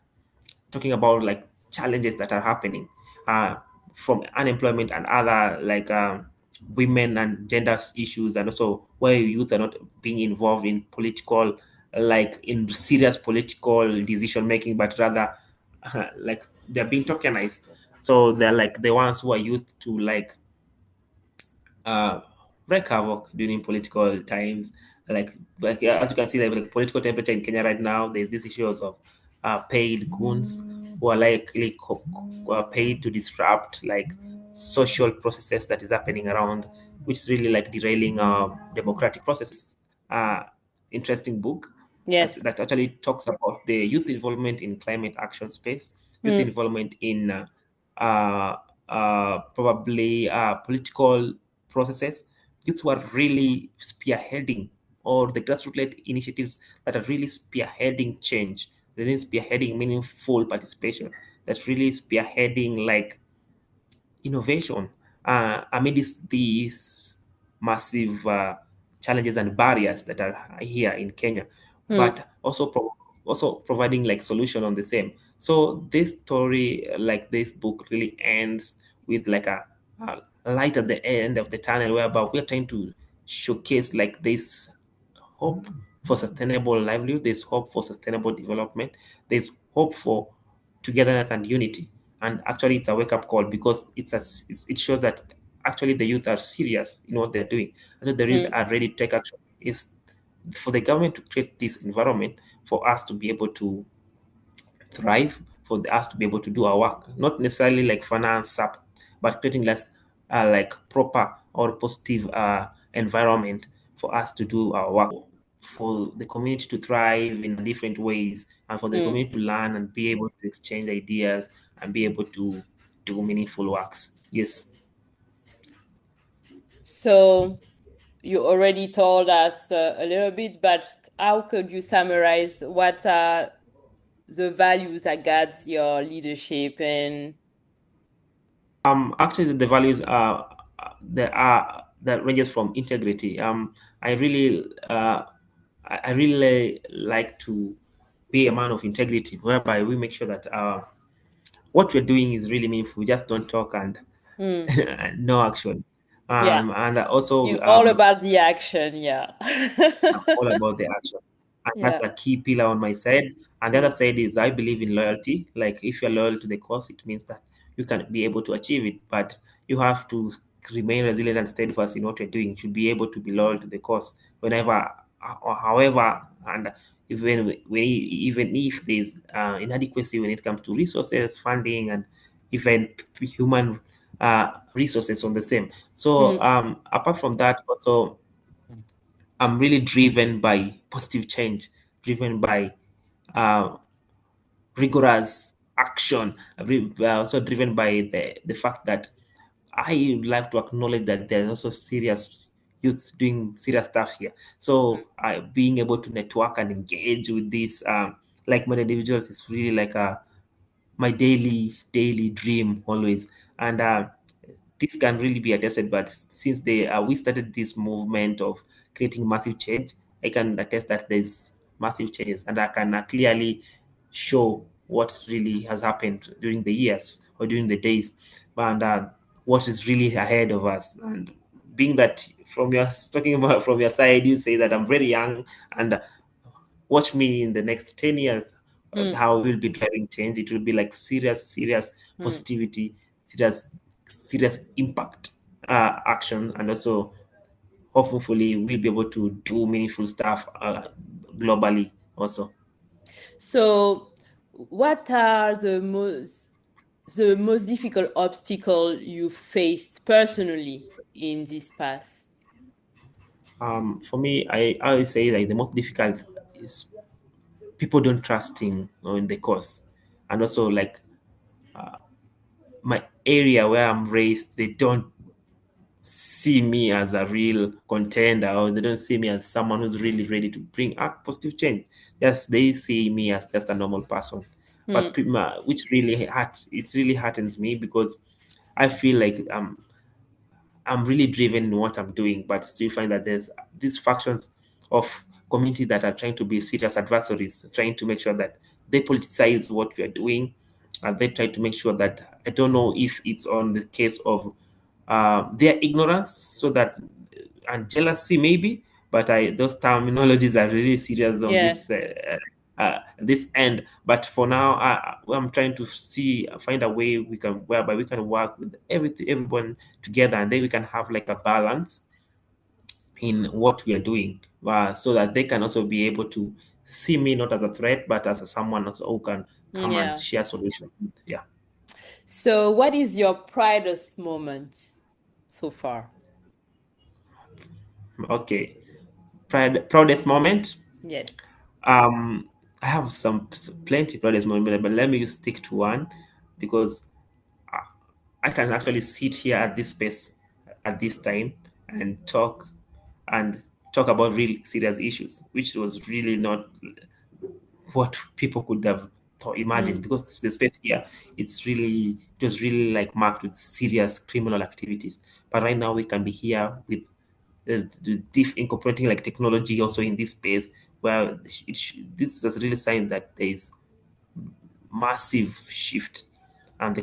talking about like challenges that are happening uh, from unemployment and other like women and gender issues, and also where youth are not being involved in political, like in serious political decision making, but rather like they're being tokenized. So they're like the ones who are used to uh, wreak havoc during political times. As you can see, like political temperature in Kenya right now, there's this issues of paid goons who are likely paid to disrupt like social processes that is happening around, which is really like derailing democratic processes. Interesting book yes. that actually talks about the youth involvement in climate action space, youth Mm, involvement in uh, probably political processes. Youth who are really spearheading, or the grassroots initiatives that are really spearheading change, really spearheading meaningful participation, that's really spearheading like innovation amidst these massive challenges and barriers that are here in Kenya, mm, but also also providing like solution on the same. So this story, like this book, really ends with like a light at the end of the tunnel, whereby we're trying to showcase like this hope for sustainable livelihood, there's hope for sustainable development, there's hope for togetherness and unity. And actually, it's a wake up call because it shows that actually the youth are serious in what they're doing. Actually, the youth are ready to take action. It's for the government to create this environment for us to be able to thrive, for us to be able to do our work, not necessarily like finance support, but creating less like proper or positive environment for us to do our work, for the community to thrive in different ways, and for the community to learn and be able to exchange ideas and be able to do meaningful works. Yes. So you already told us a little bit, but how could you summarize what are the values that guides your leadership? And Actually, the values are there are that ranges from integrity. I really I really like to be a man of integrity, whereby we make sure that what we're doing is really meaningful. We just don't talk and no action. yeah, And also you all about the action. Yeah. I'm all about the action. And Yeah. that's a key pillar on my side. And the other side is I believe in loyalty. Like if you're loyal to the cause, it means that you can be able to achieve it. But you have to remain resilient and steadfast in what you're doing. You should be able to be loyal to the cause whenever or however, and even if there's inadequacy when it comes to resources, funding, and even human resources on the same. So apart from that, also I'm really driven by positive change, driven by uh, rigorous action, also driven by the fact that I like to acknowledge that there's also serious youth doing serious stuff here. So being able to network and engage with these like-minded individuals is really like my daily dream always. And this can really be attested. But since we started this movement of creating massive change, I can attest that there's massive changes, and I can clearly show what really has happened during the years or during the days, and what is really ahead of us. And being that from your talking about from your side, you say that I'm very young, and watch me in the next 10 years, how we'll be driving change. It will be like serious positivity, serious impact action, and also hopefully we'll be able to do meaningful stuff globally also. So, what are the most difficult obstacle you faced personally in this path? For me, I always say like the most difficult is people don't trust in the course, and also like my area where I'm raised, they don't see me as a real contender, or they don't see me as someone who's really ready to bring positive change. Yes, they see me as just a normal person. But which really it really heartens me because I feel like I'm really driven in what I'm doing, but still find that there's these factions of community that are trying to be serious adversaries, trying to make sure that they politicize what we are doing, and they try to make sure that I don't know if it's on the case of their ignorance, so that and jealousy maybe, but those terminologies are really serious on Yeah. this end. But for now, I'm trying to find a way whereby we can work with everyone together, and then we can have like a balance in what we are doing, so that they can also be able to see me not as a threat, but as someone also who can come and Yeah. share solutions. Yeah. So, what is your proudest moment so far? Okay. Proudest moment. Yes. I have plenty proudest moment, but let me just stick to one because I can actually sit here at this space at this time and and talk about real serious issues, which was really not what people could have thought, imagined, because the space here it was really like marked with serious criminal activities. But right now we can be here with incorporating like technology also in this space where this is really sign that there is massive shift and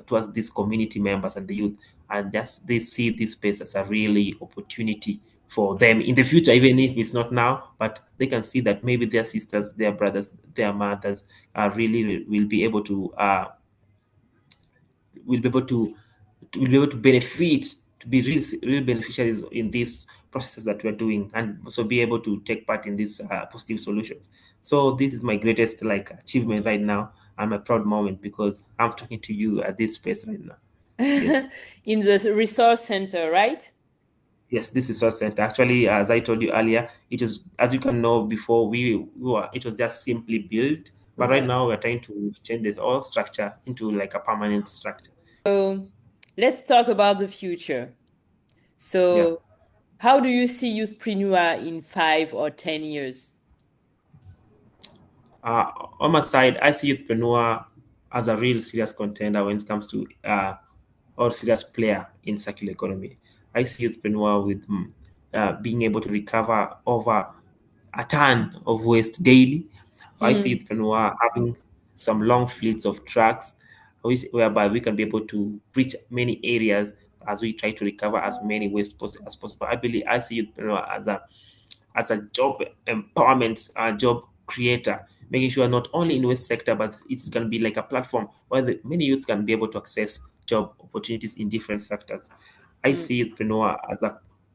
towards these community members and the youth. and just they see this space as a really opportunity for them in the future, even if it's not now, but they can see that maybe their sisters, their brothers, their mothers really will be able to will be able to will be able to benefit, to be real beneficiaries in these processes that we're doing, and also be able to take part in these positive solutions. So this is my greatest like achievement right now, and my proud moment, because I'm talking to you at this space right now. Yes. In the resource center, right? Yes, this is our center. Actually, as I told you earlier, it was, as you can know, before it was just simply built, but right Okay. now we're trying to change the whole structure into like a permanent structure. So let's talk about the future. Yeah. So how do you see YouthPrinua in 5 or 10 years? Uh, on my side, I see Youthprenua as a real serious contender when it comes to or serious player in circular economy. I see Youthprenua with being able to recover over a ton of waste daily. I see Hmm. Youthprenua having some long fleets of trucks, whereby we can be able to reach many areas as we try to recover as many waste as possible. I see Youthprenua as a job empowerment, job creator, making sure not only in West sector, but it's going to be like a platform where many youths can be able to access job opportunities in different sectors. I Hmm. see entrepreneur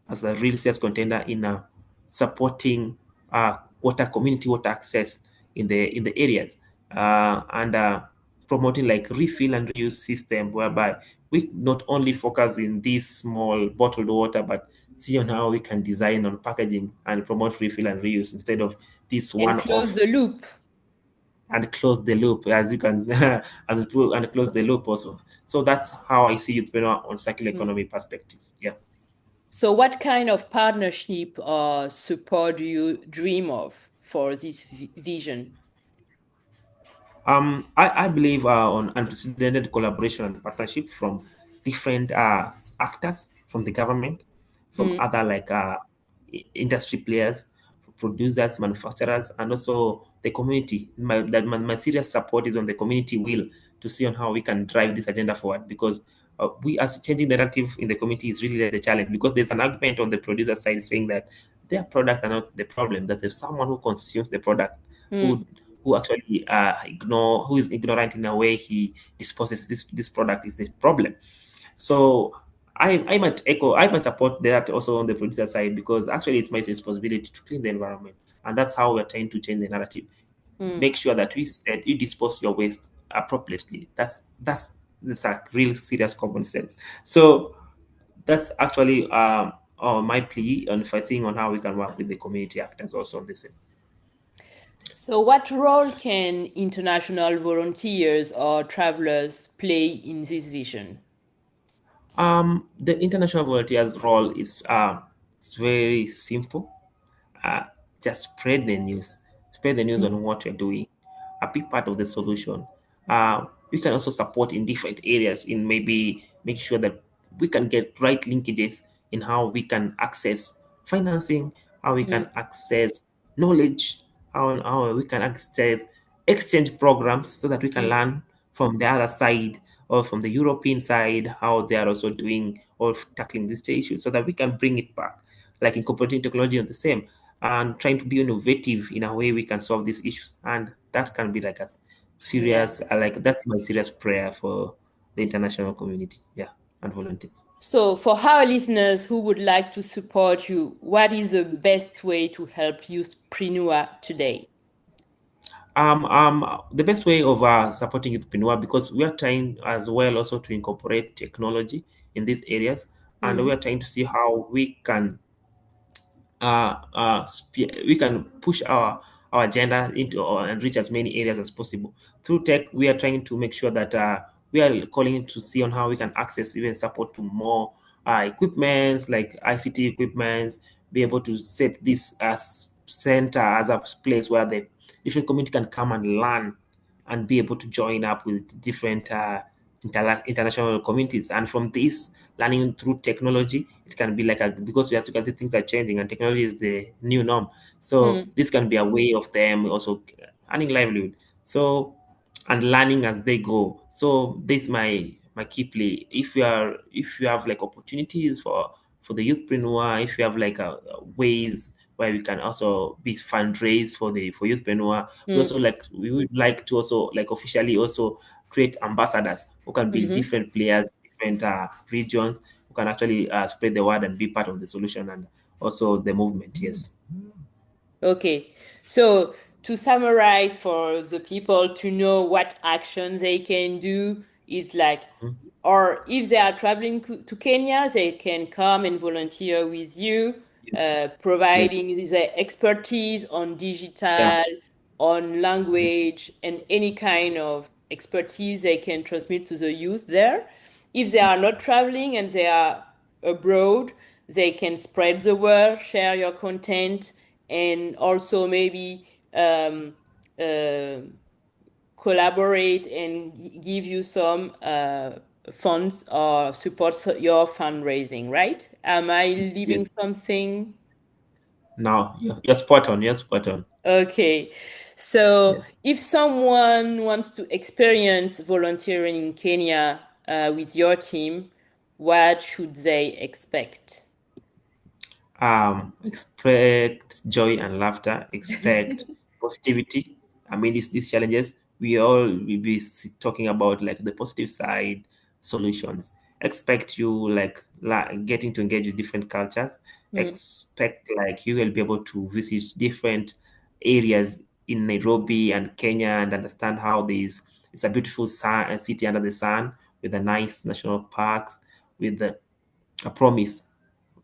as a real serious contender in supporting water community water access in the areas, and promoting like refill and reuse system, whereby we not only focus in this small bottled water, but see on how we can design on packaging and promote refill and reuse instead of this And one close off, the loop. and close the loop as you can and close the loop also. So that's how I see entrepreneur on circular Hmm. economy perspective. Yeah. So what kind of partnership or support do you dream of for this vision? I believe on unprecedented collaboration and partnership from different actors, from the government, from Hmm. other like industry players, producers, manufacturers, and also the community. My serious support is on the community will, to see on how we can drive this agenda forward, because we as changing the narrative in the community is really the challenge, because there's an argument on the producer side saying that their products are not the problem, that there's someone who consumes the product Hmm. who actually who is ignorant in a way he disposes this product is the problem. So I might support that also on the producer side, because actually it's my responsibility to clean the environment, and that's how we're trying to change the narrative. Hmm. Make sure that we said you dispose your waste appropriately. That's a real serious common sense. So that's actually my plea on fighting on how we can work with the community actors also on this. So what role can international volunteers or travelers play in this vision? The international volunteers' role is it's very simple. Uh, just spread the news on what you're doing. A big part of the solution. We can also support in different areas in maybe make sure that we can get right linkages in how we can access financing, how we Hmm. can access knowledge, how we can access exchange programs so that we can Hmm. learn from the other side, or from the European side, how they are also doing or tackling this issue, so that we can bring it back, like incorporating technology on the same, and trying to be innovative in a way we can solve these issues. And that can be like a Yeah. serious, like that's my serious prayer for the international community, yeah, and volunteers. So for our listeners who would like to support you, what is the best way to help Youthpreneur today? The best way of supporting entrepreneur, because we are trying as well also to incorporate technology in these areas, and we Hmm. are trying to see how we can we can push our agenda into and reach as many areas as possible through tech. We are trying to make sure that we are calling to see on how we can access even support to more equipments like ICT equipments, be able to set this as center as a place where the different community can come and learn and be able to join up with different international communities. And from this learning through technology, it can be like a, because as you can see, things are changing and technology is the new norm. So Hmm. this can be a way of them also earning livelihood. So and learning as they go. So this is my my key play. If you have like opportunities for the youthpreneur, if you have like ways where we can also be fundraise for youthpreneur, Mm. we would like to also like officially also create ambassadors who can be Mm-hmm. different players, different regions, who can actually spread the word and be part of the solution and also the movement. Yes. Okay, so to summarize for the people to know what actions they can do, it's like, Mhm. or if they are traveling to Kenya, they can come and volunteer with you, Yes. Yes. providing their expertise on Yeah. digital, on language, and any kind of expertise they can transmit to the youth there. If they are not traveling and they are abroad, they can spread the word, share your content, and also maybe uh, collaborate and give you some funds or support your fundraising, right? Am I leaving Yes. something? Now you're spot on. You're spot on. Okay. So Yeah. if someone wants to experience volunteering in Kenya with your team, what should they expect? Expect joy and laughter, expect positivity. I mean, these challenges, we all will be talking about like the positive side solutions. Expect you like getting to engage with different cultures. Mm, Expect like you will be able to visit different areas in Nairobi and Kenya and understand how these it's a beautiful city under the sun with the nice national parks with a promise,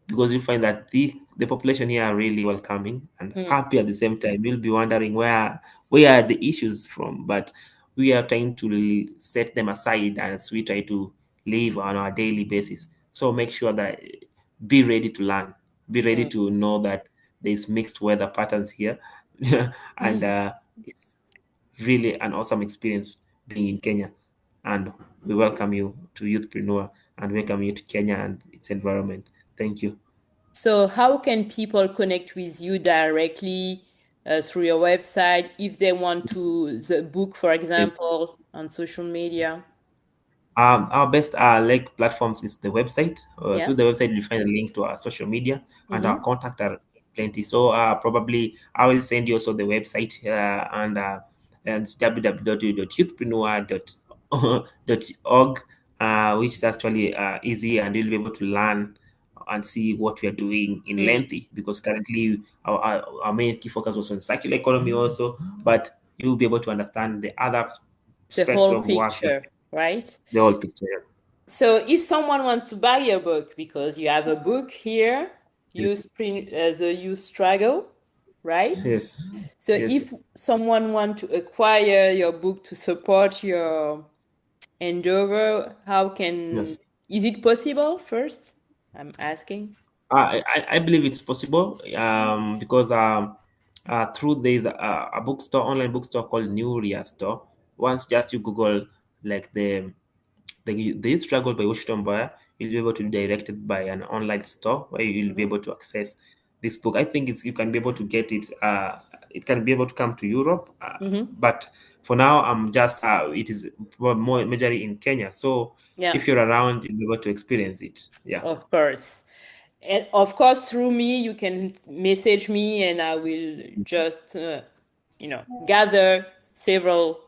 because you find that the population here are really welcoming and mm, happy at the same time. You'll be wondering where are the issues from, but we are trying to set them aside as we try to live on our daily basis. So make sure that be ready to learn, be ready mm. to know that there's mixed weather patterns here, and it's really an awesome experience being in Kenya. And we welcome you to Youthpreneur and welcome you to Kenya and its environment. Thank you. So, how can people connect with you directly through your website if they want to the book, for Yes. example, on social media? Our best like platforms is the website. Yeah. Through the website, you'll find a link to our social media and our Mm-hmm. contact are plenty. So probably I will send you also the website and it's www.youthpreneur.org, which is actually easy and you'll be able to learn and see what we are doing in Mm. lengthy, because currently our main key focus was on circular economy also, but you'll be able to understand the other The whole spectrum of work that picture, right? the whole picture. So, if someone wants to buy your book because you have a book here, Yes. the you struggle, right? Yes. So, Yes. if someone want to acquire your book to support your endeavor, how can Yes. is it possible first? I'm asking. I believe it's possible because through there's a bookstore, online bookstore called Neuria Store. Once just you Google like the struggle by Washington Boyer, you'll be able to be directed by an online store where you'll be Mhm. able to access this book. I think it's you can be able to get it. It can be able to come to Europe, Mm-hmm. but for now, I'm just it is more majorly in Kenya. So Yeah, if you're around, you'll be able to experience it. Yeah. of course. And of course, through me, you can message me and I will just, gather several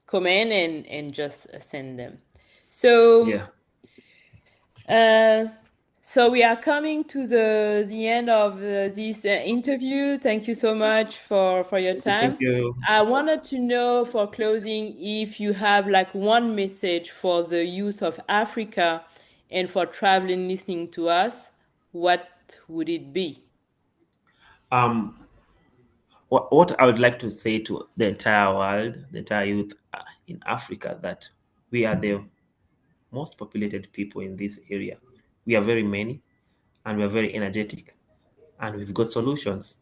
comment and just send them. So, Yeah. uh, so we are coming to the end of this interview. Thank you so much for your Thank time. you. I wanted to know for closing if you have like one message for the youth of Africa and for traveling listening to us, what would it be? Um, what I would like to say to the entire world, the entire youth in Africa, that we are the most populated people in this area. We are very many, and we are very energetic, and we've got solutions.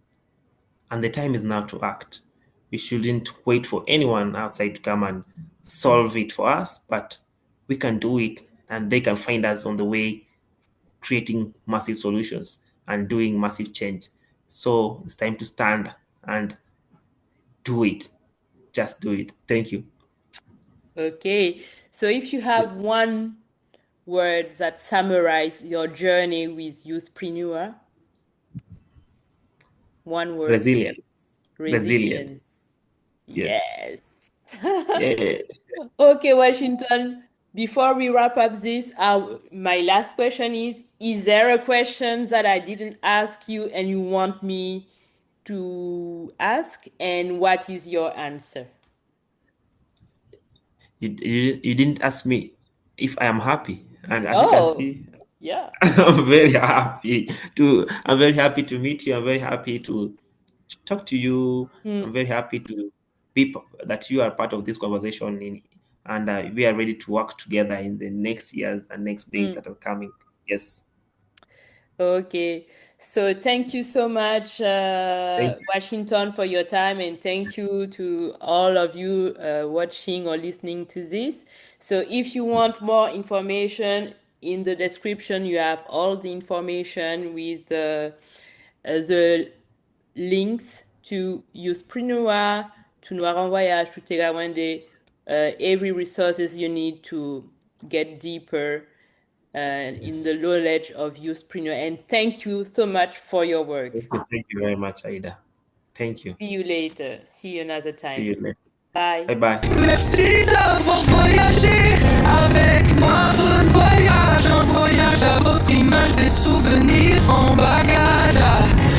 And the time is now to act. We shouldn't wait for anyone outside to come and solve it for us, but we can do it, and they can find us on the way, creating massive solutions and doing massive change. So it's time to stand and do it. Just do it. Thank you. Okay. So if you have one word that summarize your journey with YouthPrinua, one word, Resilience. resilience. Resilience. Yes. Yes. Yeah. Okay, Washington. Before we wrap up this, my last question is there a question that I didn't ask you and you want me to ask? And what is your answer? You didn't ask me if I am happy, and as you can Oh, see, yeah. I'm very happy I'm very happy to meet you. I'm very happy to talk to you. I'm Hmm. very happy to that you are part of this conversation and we are ready to work together in the next years and next days Hmm. that are coming. Yes. Okay. So thank you so much, Thank you. Washington, for your time, and thank you to all of you watching or listening to this. So if you want more information, in the description, you have all the information with the links to YouthPrinua, to NoirEnVoyage, to Tegawande, every resources you need to get deeper in the Yes. knowledge of YouthPreneur. And thank you so much for your work. Thank you very much, Aida. Thank you. See you later. See you another See time. you later. Bye. Bye bye. Merci d'avoir voyagé avec moi. Un voyage à votre image, des souvenirs en bagage.